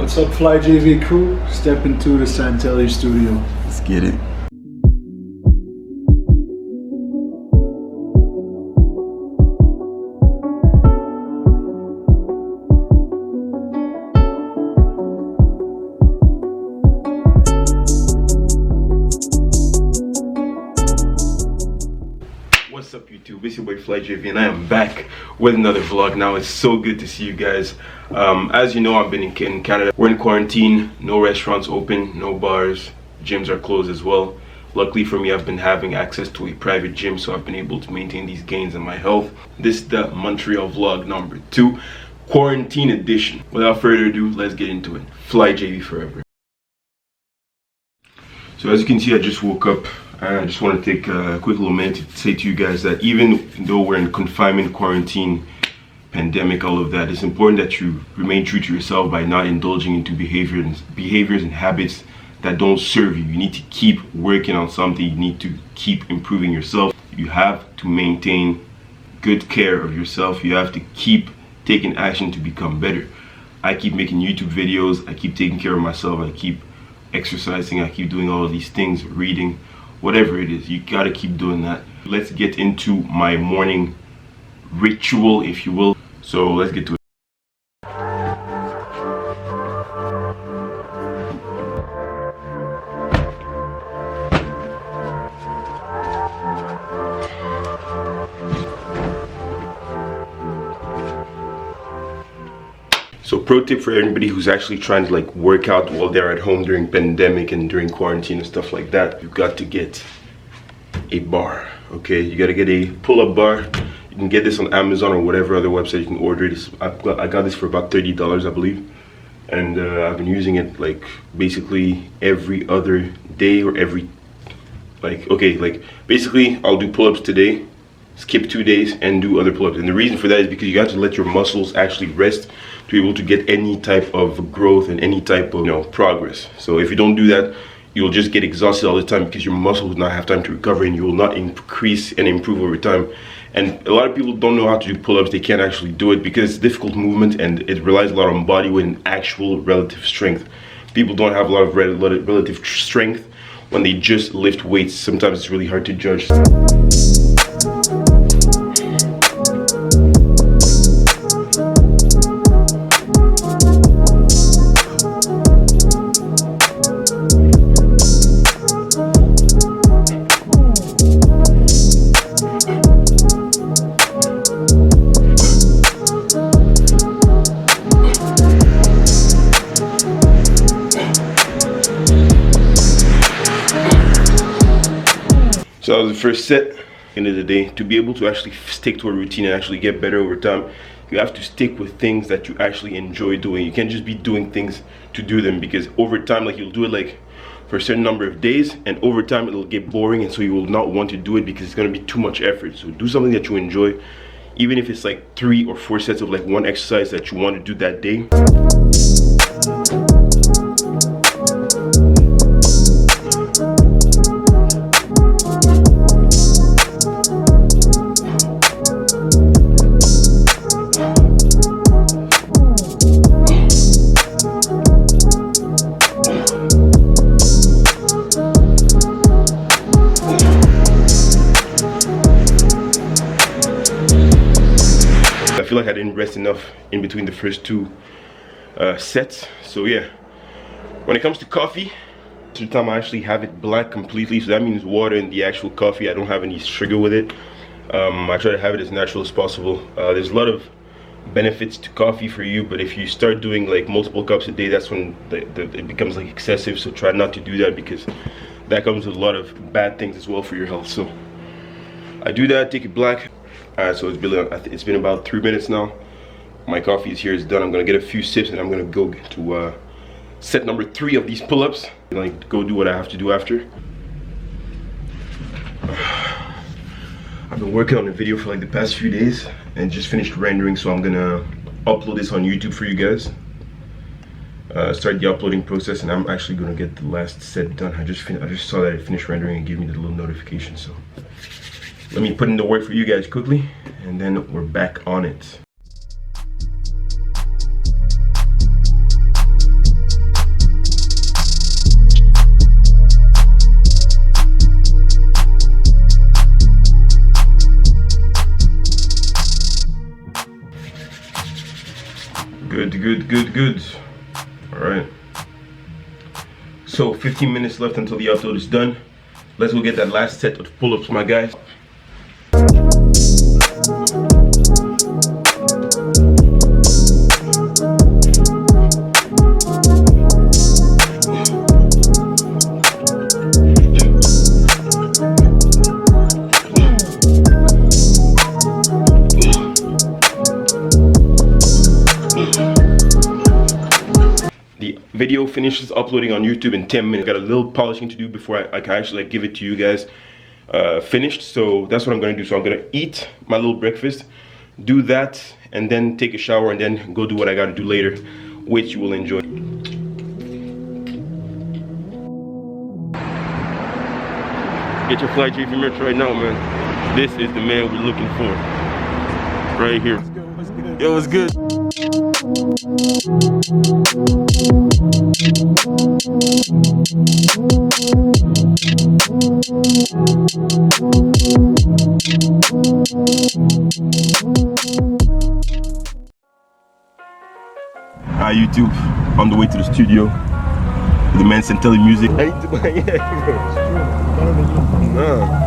What's up, FlyJV crew? Step into the Santelli studio. Let's get it. What's up YouTube, it's your boy FlyJV and I am back with another vlog. Now it's so good to see you guys. As you know, I've been in Canada. We're in quarantine, no restaurants open, no bars, gyms are closed as well. Luckily for me, I've been having access to a private gym, so I've been able to maintain these gains in my health. This is the Montreal vlog number 2, quarantine edition. Without further ado, let's get into it. FlyJV forever. So as you can see, I just woke up. I just want to take a quick little minute to say to you guys that even though we're in confinement, quarantine, pandemic, all of that, it's important that you remain true to yourself by not indulging into behaviors and habits that don't serve you. You need to keep working on something. You need to keep improving yourself. You have to maintain good care of yourself. You have to keep taking action to become better. I keep making YouTube videos. I keep taking care of myself. I keep exercising. I keep doing all of these things, reading. Whatever it is, you gotta keep doing that. Let's get into my morning ritual, if you will. So let's get to it. So pro tip for everybody who's actually trying to like work out while they're at home during pandemic and during quarantine and stuff like that, you've got to get a bar. Okay, you got to get a pull-up bar. You can get this on Amazon or whatever other website you can order it. I got this for about $30, I believe, and I've been using it like basically every other day or every basically I'll do pull-ups today, skip 2 days and do other pull-ups. And the reason for that is because you got to let your muscles actually rest to be able to get any type of growth and any type of progress. So if you don't do that, you'll just get exhausted all the time because your muscles will not have time to recover and you will not increase and improve over time. And a lot of people don't know how to do pull-ups. They can't actually do it because it's a difficult movement and it relies a lot on body weight and actual relative strength. People don't have a lot of relative strength when they just lift weights. Sometimes it's really hard to judge. So that was the first set. End of the day, to be able to actually stick to a routine and actually get better over time, you have to stick with things that you actually enjoy doing. You can't just be doing things to do them, because over time, like, you'll do it like for a certain number of days and over time it'll get boring, and so you will not want to do it because it's going to be too much effort. So do something that you enjoy, even if it's like 3 or 4 sets of like one exercise that you want to do that day. I feel like I didn't rest enough in between the first 2 sets. So yeah, when it comes to coffee, sometimes I actually have it black completely, so that means water in the actual coffee. I don't have any sugar with it. I try to have it as natural as possible. There's a lot of benefits to coffee for you, but if you start doing like multiple cups a day, that's when it becomes like excessive. So try not to do that, because that comes with a lot of bad things as well for your health. So I do that, take it black. So it's been about 3 minutes now. My coffee is here, it's done. I'm gonna get a few sips and I'm gonna go to set number 3 of these pull-ups. Like, go do what I have to do after. I've been working on a video for like the past few days and just finished rendering, so I'm gonna upload this on YouTube for you guys. Start the uploading process, and I'm actually gonna get the last set done. I just saw that it finished rendering and gave me the little notification. So let me put in the work for you guys quickly, and then we're back on it. Good. Alright. So 15 minutes left until the upload is done. Let's go get that last set of pull-ups, my guys. Video finishes uploading on YouTube in 10 minutes. Got a little polishing to do before I can actually give it to you guys finished. So that's what I'm gonna do. So I'm gonna eat my little breakfast, do that, and then take a shower, and then go do what I gotta do later, which you will enjoy. Get your FlyJV merch right now, man. This is the man we're looking for. Right here. Yo, what's good? Hi YouTube, on the way to the studio with the man Santelli Music. I need to buy, yeah, bro.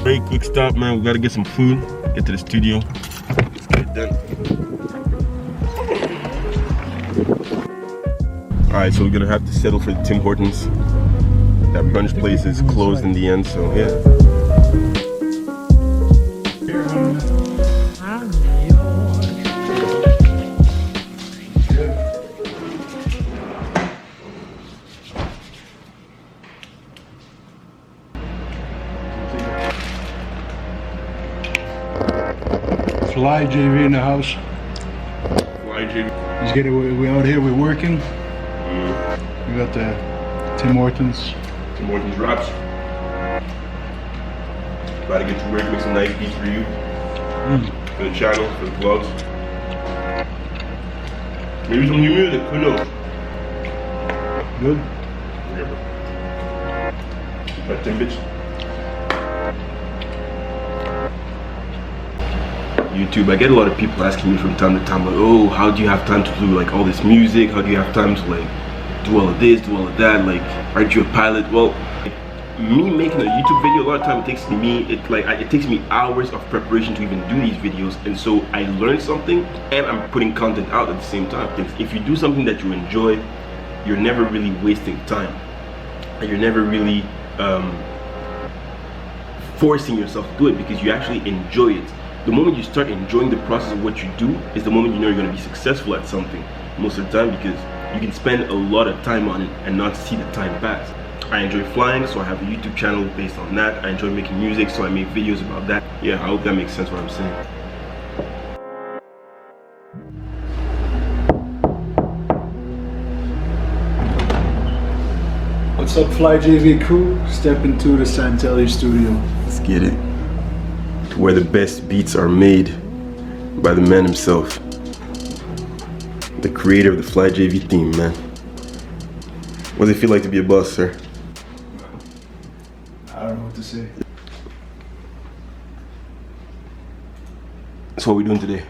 Very quick stop, man. We gotta get some food, get to the studio. Let's get it done. Alright, so we're gonna have to settle for the Tim Hortons. That brunch place is closed in the end, so yeah. FlyJV in the house. FlyJV. Let's get it. We out here. We're working. We got the Tim Hortons. Tim Hortons wraps. About to get to work, make some nice beats for you. For the channel, for the vlogs. Maybe some new music, who knows? Good. Yeah, bro. That 10 bits. YouTube, I get a lot of people asking me from time to time, like, oh, how do you have time to do like all this music? How do you have time to like do all of this, do all of that? Like, aren't you a pilot? Well, me making a YouTube video, a lot of time it takes me hours of preparation to even do these videos, and so I learn something and I'm putting content out at the same time. If you do something that you enjoy, you're never really wasting time, and you're never really forcing yourself to do it, because you actually enjoy it. The moment you start enjoying the process of what you do is the moment you know you're going to be successful at something most of the time, because you can spend a lot of time on it and not see the time pass. I enjoy flying, so I have a YouTube channel based on that. I enjoy making music, so I make videos about that. Yeah, I hope that makes sense what I'm saying. What's up, FlyJV crew? Step into the Santelli studio. Let's get it. To where the best beats are made by the man himself. The creator of the FlyJV theme, man. What does it feel like to be a boss, sir? I don't know what to say. So what are we doing today?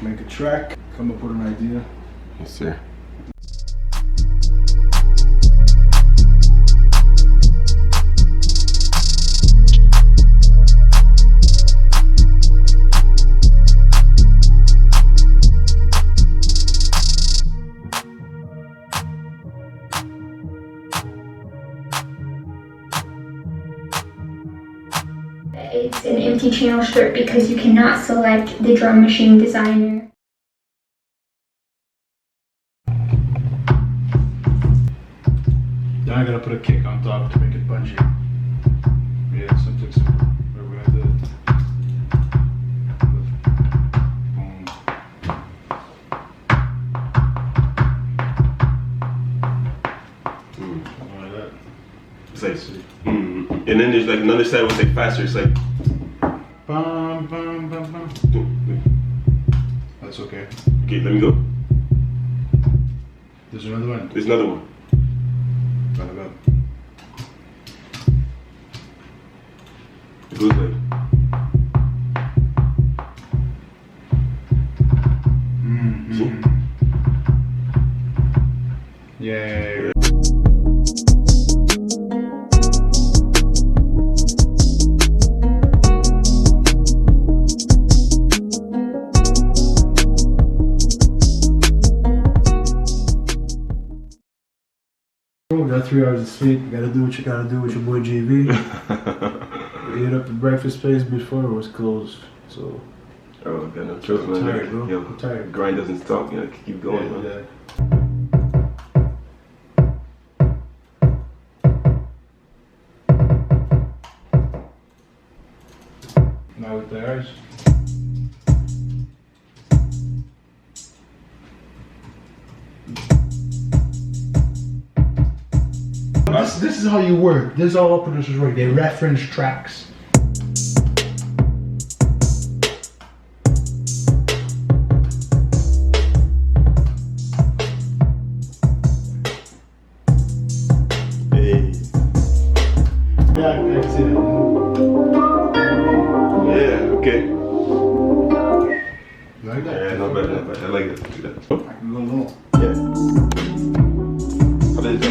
Make a track, come up with an idea. Yes, sir. It's an empty channel strip because you cannot select the drum machine designer. Then I gotta put a kick on top to make it bungee. Yeah, something simple. We're gonna do it. Boom. Something like that. It's like, yeah, And then there's like another side was like faster. It's like. Bum, bum, bum, bum. That's okay. Okay, let me go. There's another one. There's another one. Got it up. It goes like. See? Yeah. We got 3 hours of sleep. You gotta do what you gotta do with your boy JV. We hit up the breakfast place before it was closed, so. Oh, got no choice, man. I'm tired, bro. Yo, I'm tired. Grind doesn't stop. You gotta keep going, man. Yeah. Now with the eyes. This is how you work. This is how all producers work. They reference tracks. Hey. Yeah, I can see that. Yeah, okay. You like that? Yeah, not bad, not bad. I like that. Do that. Oh, I can go low. yeah. How does it go?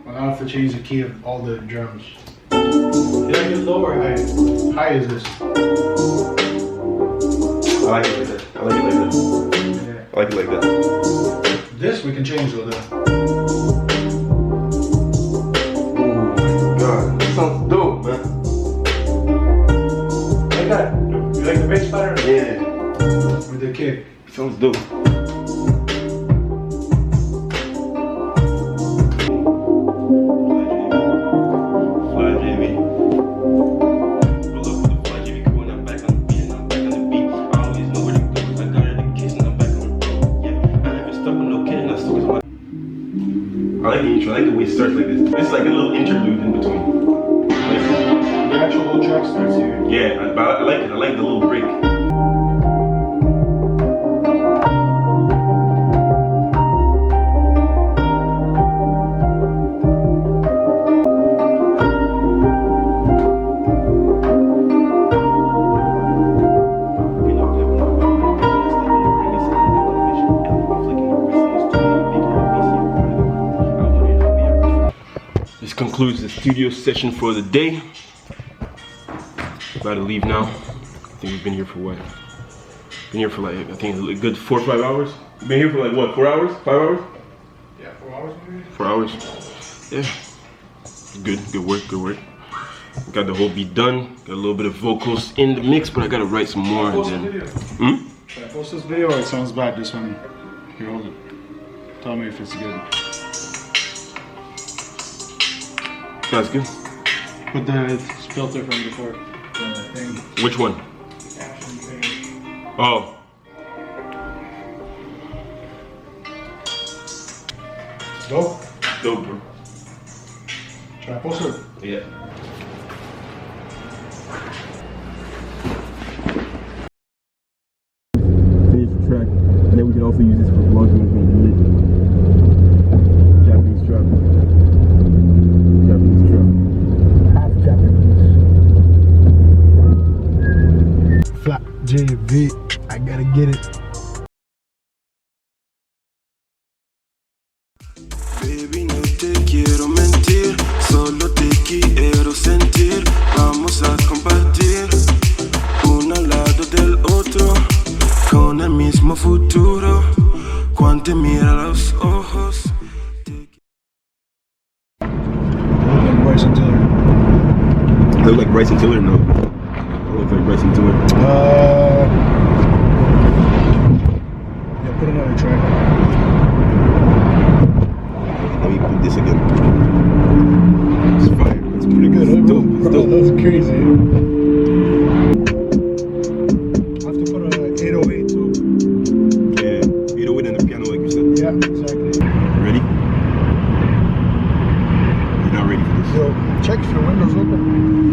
I have to change the key of all the drums. Did I get low or high? High is this. I like it like that. I like it like that. Yeah. I like it like that. This we can change though. Oh my god, that sounds dope, man. Like that. You like the bass pattern? Yeah, With the kick. sounds dope. FlyJV. Pull up with the FlyJV crew and I'm back on the beat and I'm back on the beat. I always know where to go. I got her the kiss and I'm back on the road. Yeah, I never stop with no kidding. I still was my. I like the intro. I like the way it starts like this. It's like a little interlude in between. Like, The actual whole track starts here. yeah, but I like it. I like the little break. This concludes the studio session for the day. About to leave now. I think we've been here for what? Been here for like, I think a good 4 or 5 hours. Been here for like what, 4 hours? 5 hours? Yeah, 4 hours maybe? 4 hours. Yeah. Good, good work, good work. Got the whole beat done. Got a little bit of vocals in the mix, but I gotta write some more. And then, Should I post this video or it sounds bad? This one. Here, hold it. Tell me if it's good. That's good. Put the filter from before. Thing. Which one? Caption thing. Oh. Dope. Dope, bro. Should I post it? Yeah. Finish the track, and then we can also use this for vlogging when we lit. Japanese trap. Japanese trap. Half Japanese. FlyJV. I gotta get it. Baby, no te quiero mentir, solo te quiero sentir. Vamos a compartir uno al lado del otro, con el mismo futuro. Cuando te mira a los ojos. Bryson Tiller. I look like Bryson Tiller, no? I look like Bryson Tiller. Yeah, put another track. Let me put this again. It's fire. It's pretty good, huh, bro? Dope. It's dope. That's crazy. I have to put an 808 too. Yeah, 808 and the piano, like you said. Yeah, exactly. Ready? You're not ready for this. Yo, check if your window's open.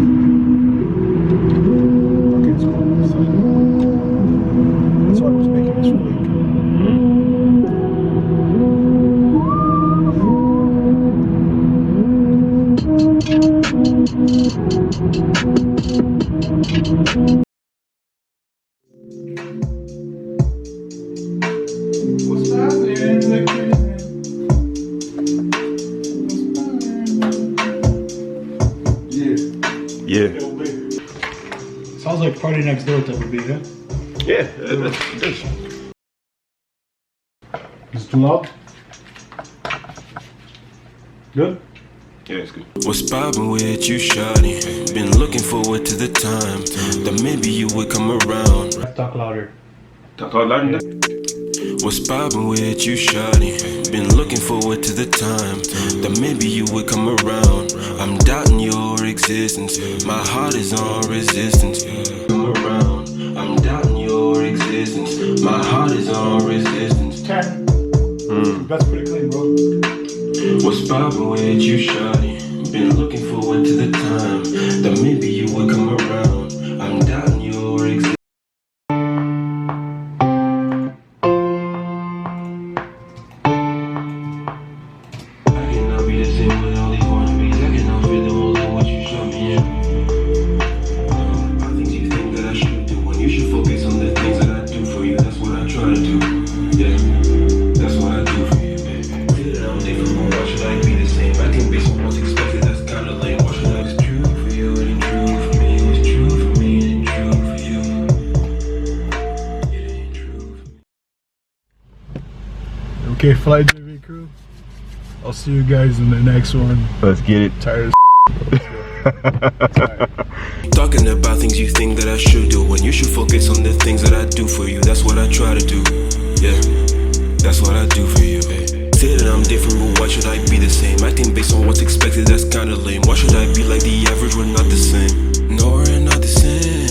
What's happening? Yeah. Sounds like party next door type of beat, huh? Yeah, it does. Is it too loud? Good? Yeah, it's good. What's poppin' with you, shawty? Been looking forward to the time that maybe you would come around. Talk louder. Talk louder than that. What's poppin' with you, shawty? Been looking forward to the time that maybe you would come around. I'm doubting your existence. My heart is on resistance. Come around. I'm doubting your existence. My heart is on resistance. 10. That's pretty clean, bro. What's poppin' with you, shawty? Been looking forward to the time that maybe you would come around. I'm doubting your existence. I cannot be the same with all these wannabes. I cannot feel the most of what you show me. I think you think that I should do when you should focus on the things that I do for you. That's what I try to do. Yeah, that's what I do for you, baby. Feel that I'm different, but why should I be the same? I think based on what's expected, that's kinda lame. Why should I? It's true for you, it ain't true for me. It's true for me, it ain't true for you. It ain't true for me. Okay, FlyJVCrew. I'll see you guys in the next one. Let's get it. Tired Talking about things you think that I should do when you should focus on the things that I do for you. That's what I try to do. Yeah, that's what I do for you. Say that I'm different, but why should I be the same? I think based on what's expected, that's kinda lame. Why should I be like the average? We're not the same. No, we're not the same.